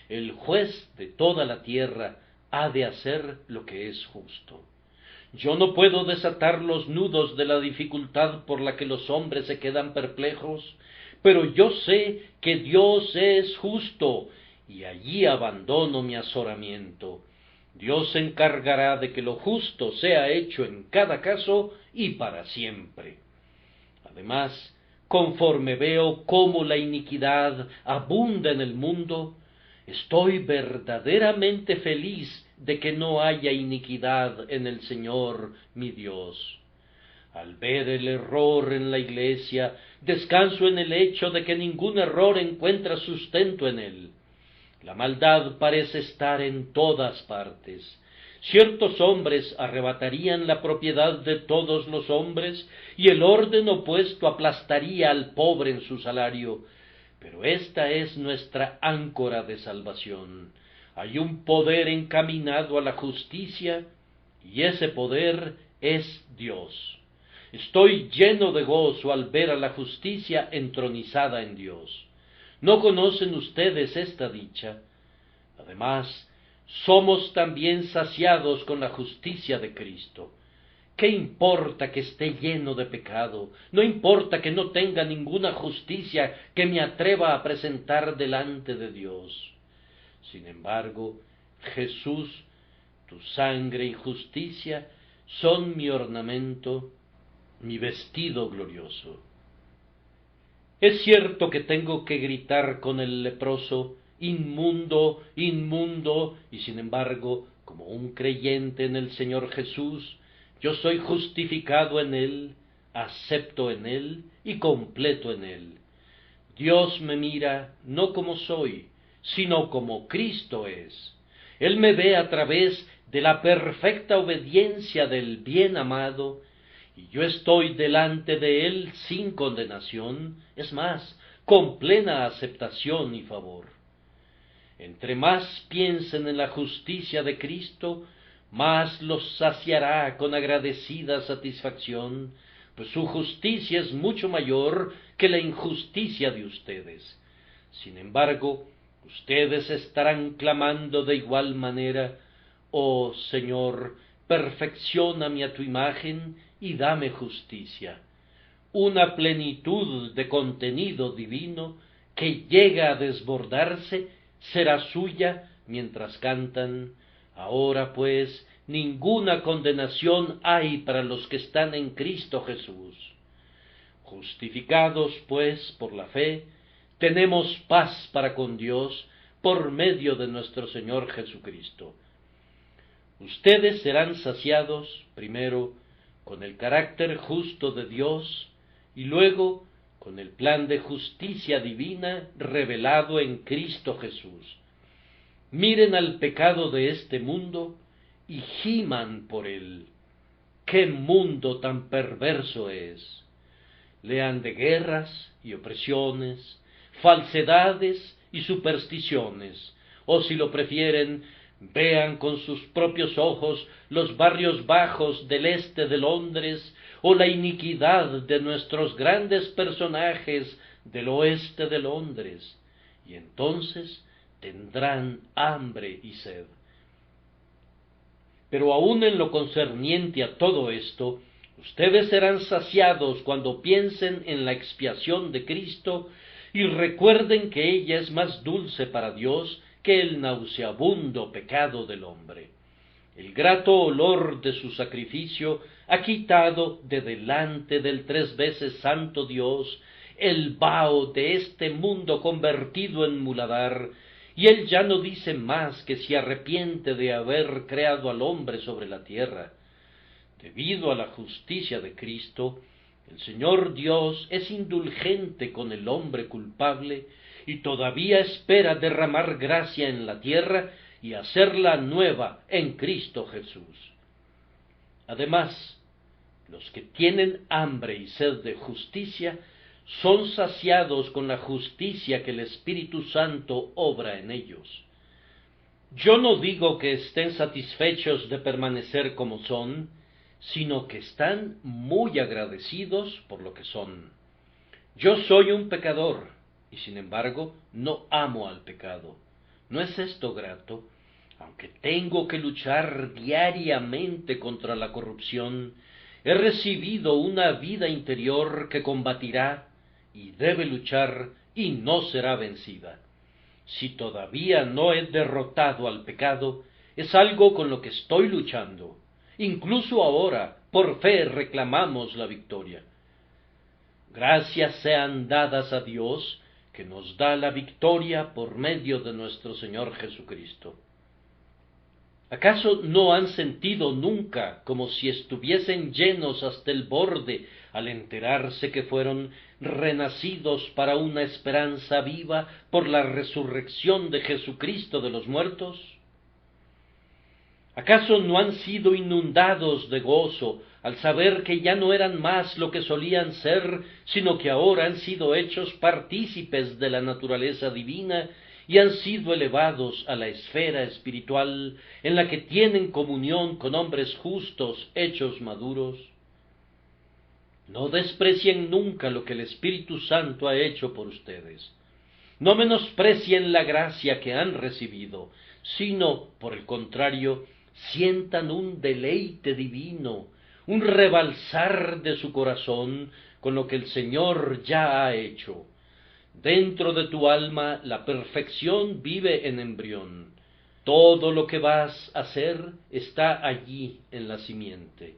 El juez de toda la tierra ha de hacer lo que es justo. Yo no puedo desatar los nudos de la dificultad por la que los hombres se quedan perplejos, pero yo sé que Dios es justo, y allí abandono mi azoramiento. Dios se encargará de que lo justo sea hecho en cada caso y para siempre. Además, conforme veo cómo la iniquidad abunda en el mundo, estoy verdaderamente feliz de que no haya iniquidad en el Señor mi Dios. Al ver el error en la Iglesia, descanso en el hecho de que ningún error encuentra sustento en él. La maldad parece estar en todas partes. Ciertos hombres arrebatarían la propiedad de todos los hombres, y el orden opuesto aplastaría al pobre en su salario. Pero esta es nuestra áncora de salvación. Hay un poder encaminado a la justicia, y ese poder es Dios. Estoy lleno de gozo al ver a la justicia entronizada en Dios. ¿No conocen ustedes esta dicha? Además, somos también saciados con la justicia de Cristo. ¿Qué importa que esté lleno de pecado? No importa que no tenga ninguna justicia que me atreva a presentar delante de Dios. Sin embargo, Jesús, tu sangre y justicia son mi ornamento, mi vestido glorioso. Es cierto que tengo que gritar con el leproso, inmundo, inmundo, y sin embargo, como un creyente en el Señor Jesús, yo soy justificado en Él, acepto en Él y completo en Él. Dios me mira no como soy, sino como Cristo es. Él me ve a través de la perfecta obediencia del bien amado, y yo estoy delante de Él sin condenación, es más, con plena aceptación y favor. Entre más piensen en la justicia de Cristo, más los saciará con agradecida satisfacción, pues su justicia es mucho mayor que la injusticia de ustedes. Sin embargo, ustedes estarán clamando de igual manera: «Oh Señor, perfeccióname a tu imagen y dame justicia». Una plenitud de contenido divino que llega a desbordarse será suya mientras cantan: «Ahora pues ninguna condenación hay para los que están en Cristo Jesús». Justificados pues por la fe, tenemos paz para con Dios por medio de nuestro Señor Jesucristo. Ustedes serán saciados, primero, con el carácter justo de Dios, y luego con el plan de justicia divina revelado en Cristo Jesús. Miren al pecado de este mundo y giman por él. ¡Qué mundo tan perverso es! Lean de guerras y opresiones, falsedades y supersticiones, o si lo prefieren, vean con sus propios ojos los barrios bajos del este de Londres, o la iniquidad de nuestros grandes personajes del oeste de Londres, y entonces tendrán hambre y sed. Pero aun en lo concerniente a todo esto, ustedes serán saciados cuando piensen en la expiación de Cristo y recuerden que ella es más dulce para Dios que el nauseabundo pecado del hombre. El grato olor de su sacrificio ha quitado de delante del 3 veces santo Dios el vaho de este mundo convertido en muladar, y él ya no dice más que se arrepiente de haber creado al hombre sobre la tierra. Debido a la justicia de Cristo, El Señor Dios es indulgente con el hombre culpable y todavía espera derramar gracia en la tierra y hacerla nueva en Cristo Jesús. Además, los que tienen hambre y sed de justicia son saciados con la justicia que el Espíritu Santo obra en ellos. Yo no digo que estén satisfechos de permanecer como son, sino que están muy agradecidos por lo que son. Yo soy un pecador, y sin embargo no amo al pecado. ¿No es esto grato? Aunque tengo que luchar diariamente contra la corrupción, he recibido una vida interior que combatirá y debe luchar y no será vencida. Si todavía no he derrotado al pecado, es algo con lo que estoy luchando. Incluso ahora, por fe, reclamamos la victoria. Gracias sean dadas a Dios, que nos da la victoria por medio de nuestro Señor Jesucristo. ¿Acaso no han sentido nunca como si estuviesen llenos hasta el borde al enterarse que fueron renacidos para una esperanza viva por la resurrección de Jesucristo de los muertos? ¿Acaso no han sido inundados de gozo al saber que ya no eran más lo que solían ser, sino que ahora han sido hechos partícipes de la naturaleza divina y han sido elevados a la esfera espiritual en la que tienen comunión con hombres justos hechos maduros? No desprecien nunca lo que el Espíritu Santo ha hecho por ustedes. No menosprecien la gracia que han recibido, sino, por el contrario, sientan un deleite divino, un rebalsar de su corazón con lo que el Señor ya ha hecho. Dentro de tu alma la perfección vive en embrión. Todo lo que vas a hacer está allí en la simiente.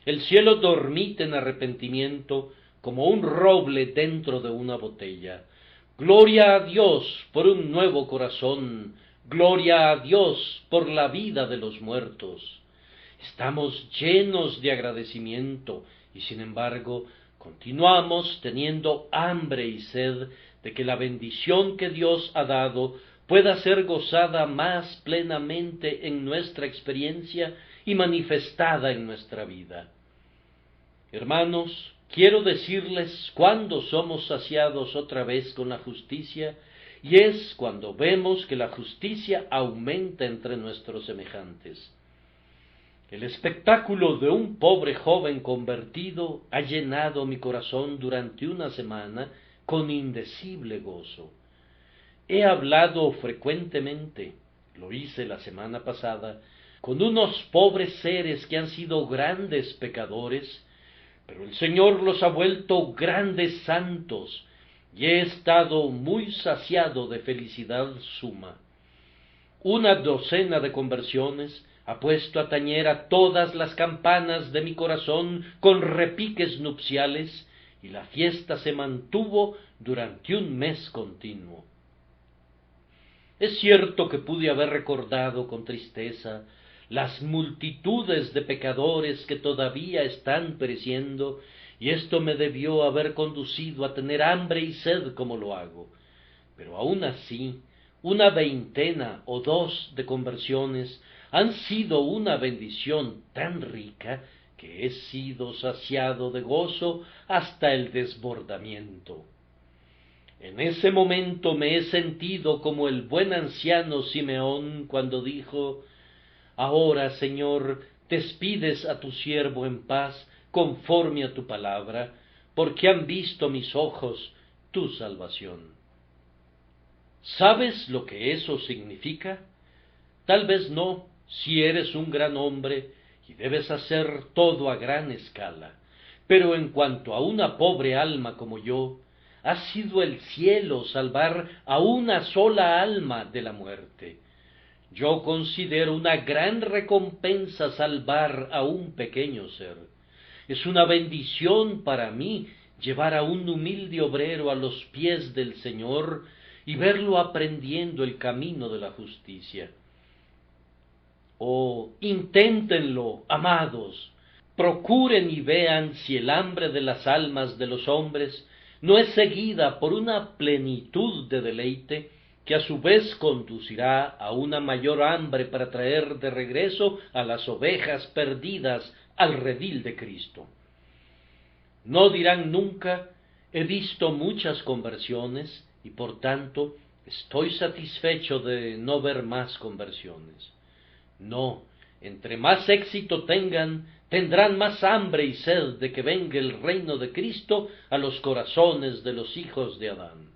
El cielo dormita en arrepentimiento como un roble dentro de una botella. Gloria a Dios por un nuevo corazón. Gloria a Dios por la vida de los muertos. Estamos llenos de agradecimiento y sin embargo continuamos teniendo hambre y sed de que la bendición que Dios ha dado pueda ser gozada más plenamente en nuestra experiencia y manifestada en nuestra vida. Hermanos, quiero decirles cuándo somos saciados otra vez con la justicia, y es cuando vemos que la justicia aumenta entre nuestros semejantes. El espectáculo de un pobre joven convertido ha llenado mi corazón durante una semana con indecible gozo. He hablado frecuentemente, lo hice la semana pasada, con unos pobres seres que han sido grandes pecadores, pero el Señor los ha vuelto grandes santos, y he estado muy saciado de felicidad suma. Una docena de conversiones ha puesto a tañer a todas las campanas de mi corazón con repiques nupciales, y la fiesta se mantuvo durante un mes continuo. Es cierto que pude haber recordado con tristeza las multitudes de pecadores que todavía están pereciendo, y esto me debió haber conducido a tener hambre y sed como lo hago. Pero aún así, una veintena o dos de conversiones han sido una bendición tan rica que he sido saciado de gozo hasta el desbordamiento. En ese momento me he sentido como el buen anciano Simeón cuando dijo: Ahora, Señor, despides a tu siervo en paz conforme a tu palabra, porque han visto mis ojos tu salvación. ¿Sabes lo que eso significa? Tal vez no, si eres un gran hombre y debes hacer todo a gran escala, pero en cuanto a una pobre alma como yo, ha sido el cielo salvar a una sola alma de la muerte. Yo considero una gran recompensa salvar a un pequeño ser. Es una bendición para mí llevar a un humilde obrero a los pies del Señor y verlo aprendiendo el camino de la justicia. Oh, inténtenlo, amados. procuren y vean si el hambre de las almas de los hombres no es seguida por una plenitud de deleite, que a su vez conducirá a una mayor hambre para traer de regreso a las ovejas perdidas al redil de Cristo. No dirán nunca: he visto muchas conversiones y por tanto estoy satisfecho de no ver más conversiones. No, entre más éxito tendrán más hambre y sed de que venga el reino de Cristo a los corazones de los hijos de Adán.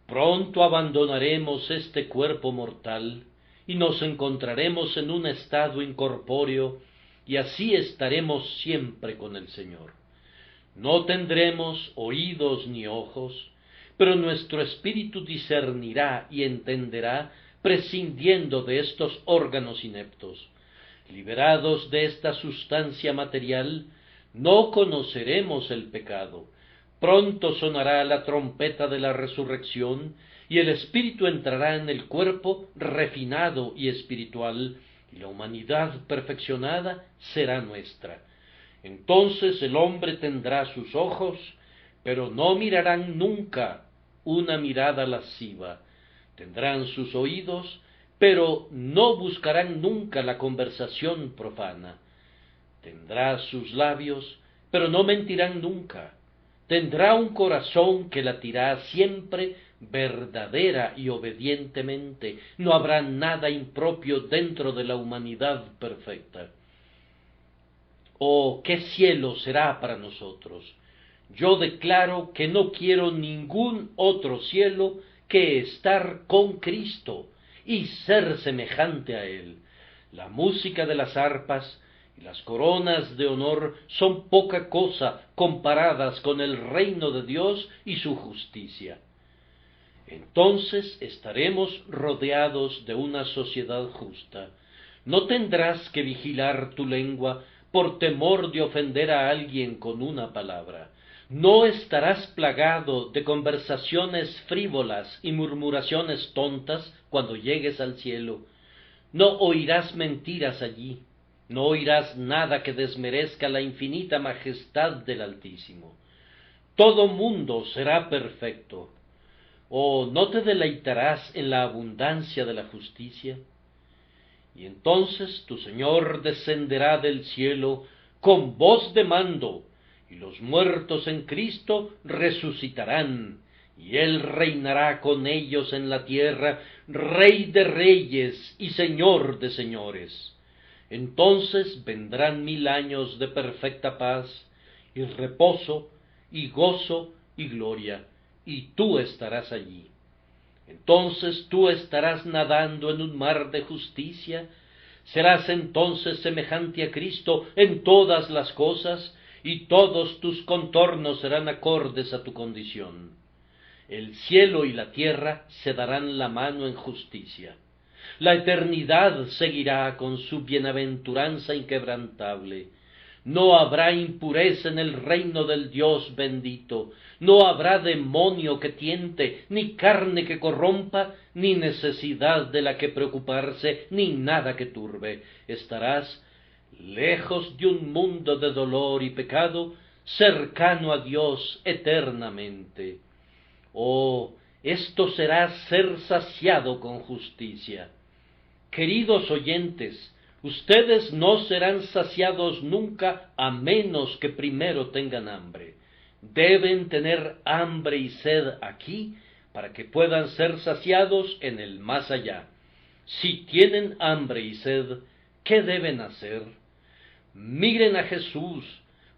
Pronto abandonaremos este cuerpo mortal y nos encontraremos en un estado incorpóreo, y así estaremos siempre con el Señor. No tendremos oídos ni ojos, pero nuestro espíritu discernirá y entenderá, prescindiendo de estos órganos ineptos. Liberados de esta sustancia material, no conoceremos el pecado. Pronto sonará la trompeta de la resurrección, y el espíritu entrará en el cuerpo refinado y espiritual, y la humanidad perfeccionada será nuestra. Entonces el hombre tendrá sus ojos, pero no mirarán nunca una mirada lasciva. Tendrán sus oídos, pero no buscarán nunca la conversación profana. Tendrá sus labios, pero no mentirán nunca. Tendrá un corazón que latirá siempre verdadera y obedientemente. No habrá nada impropio dentro de la humanidad perfecta. Oh, qué cielo será para nosotros. Yo declaro que no quiero ningún otro cielo que estar con Cristo y ser semejante a Él. La música de las arpas y las coronas de honor son poca cosa comparadas con el reino de Dios y su justicia. Entonces estaremos rodeados de una sociedad justa. No tendrás que vigilar tu lengua por temor de ofender a alguien con una palabra. No estarás plagado de conversaciones frívolas y murmuraciones tontas cuando llegues al cielo. No oirás mentiras allí. No oirás nada que desmerezca la infinita majestad del Altísimo. Todo mundo será perfecto. ¿O no te deleitarás en la abundancia de la justicia? Y entonces tu Señor descenderá del cielo con voz de mando, y los muertos en Cristo resucitarán, y Él reinará con ellos en la tierra, Rey de reyes y Señor de señores. Entonces vendrán 1000 años de perfecta paz, y reposo, y gozo, y gloria, y tú estarás allí. Entonces tú estarás nadando en un mar de justicia, serás entonces semejante a Cristo en todas las cosas, y todos tus contornos serán acordes a tu condición. El cielo y la tierra se darán la mano en justicia. La eternidad seguirá con su bienaventuranza inquebrantable. No habrá impureza en el reino del Dios bendito. No habrá demonio que tiente, ni carne que corrompa, ni necesidad de la que preocuparse, ni nada que turbe. Estarás lejos de un mundo de dolor y pecado, cercano a Dios eternamente. Oh, esto será ser saciado con justicia. Queridos oyentes, ustedes no serán saciados nunca a menos que primero tengan hambre. Deben tener hambre y sed aquí para que puedan ser saciados en el más allá. Si tienen hambre y sed, ¿qué deben hacer? Miren a Jesús,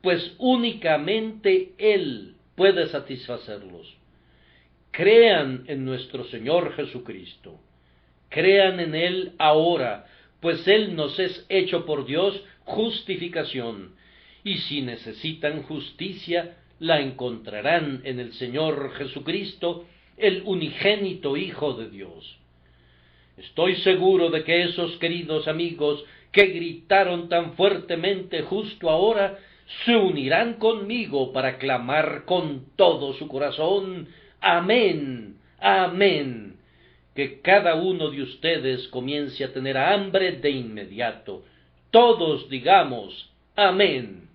pues únicamente Él puede satisfacerlos. Crean en nuestro Señor Jesucristo. Crean en Él ahora, pues Él nos es hecho por Dios justificación, y si necesitan justicia, la encontrarán en el Señor Jesucristo, el unigénito Hijo de Dios. Estoy seguro de que esos queridos amigos que gritaron tan fuertemente justo ahora, se unirán conmigo para clamar con todo su corazón: amén, amén. Que cada uno de ustedes comience a tener hambre de inmediato. Todos digamos Amén.